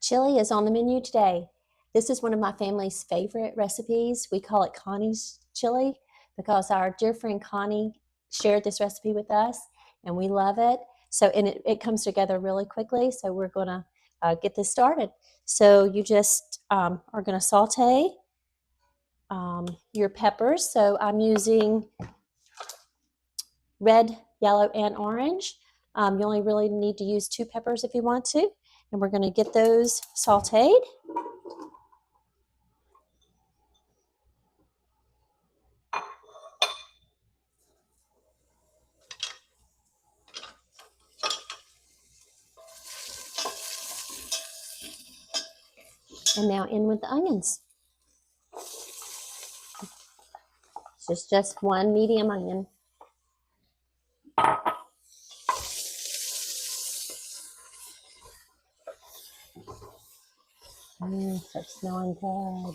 Chili is on the menu today. This is one of my family's favorite recipes. We call it Connie's Chili because our dear friend Connie shared this recipe with us and we love it. So, and it comes together really quickly. So we're gonna get this started. So you just are gonna saute your peppers. So I'm using red, yellow, and orange. You only really need to use 2 peppers if you want to. And we're gonna get those sauteed. And now in with the onions. This is just 1 medium onion. So smelling good.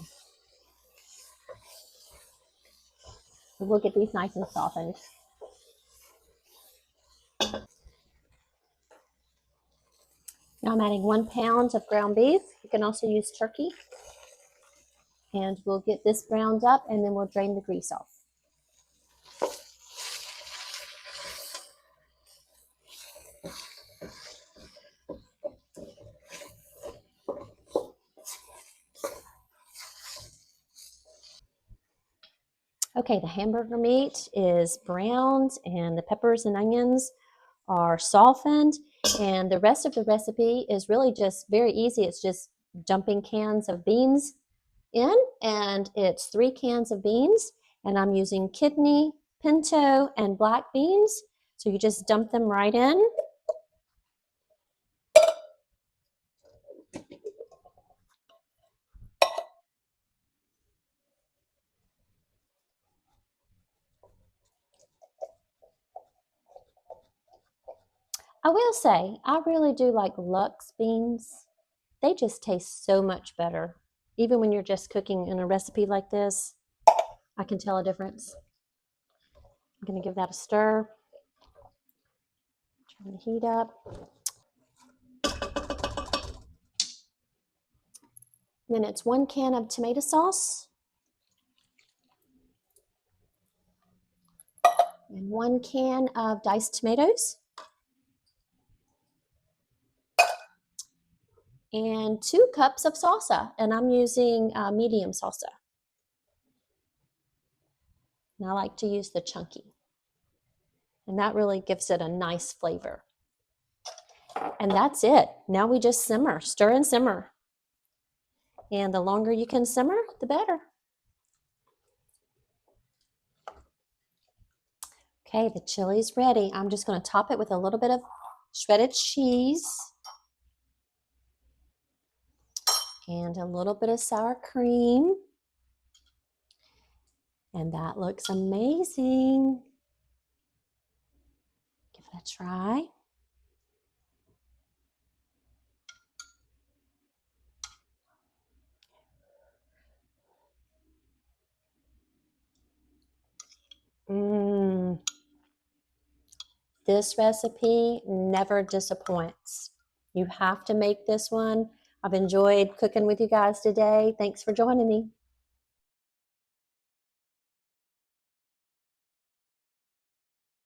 We'll get these nice and softened. Now I'm adding 1 pound of ground beef. You can also use turkey. And we'll get this browned up and then we'll drain the grease off. Okay, the hamburger meat is browned and the peppers and onions are softened. And the rest of the recipe is really just very easy. It's just dumping cans of beans in, and it's 3 cans of beans, and I'm using kidney, pinto, and black beans. So you just dump them right in. I will say, I really do like Lux beans. They just taste so much better. Even when you're just cooking in a recipe like this, I can tell a difference. I'm going to give that a stir. Turn the heat up. Then it's 1 can of tomato sauce and 1 can of diced tomatoes and 2 cups of salsa, and I'm using medium salsa. And I like to use the chunky, and that really gives it a nice flavor. And that's it. Now we just simmer, stir and simmer. And the longer you can simmer, the better. Okay, the chili's ready. I'm just going to top it with a little bit of shredded cheese and a little bit of sour cream. And that looks amazing. Give it a try. This recipe never disappoints. You have to make this one. I've enjoyed cooking with you guys today. Thanks for joining me.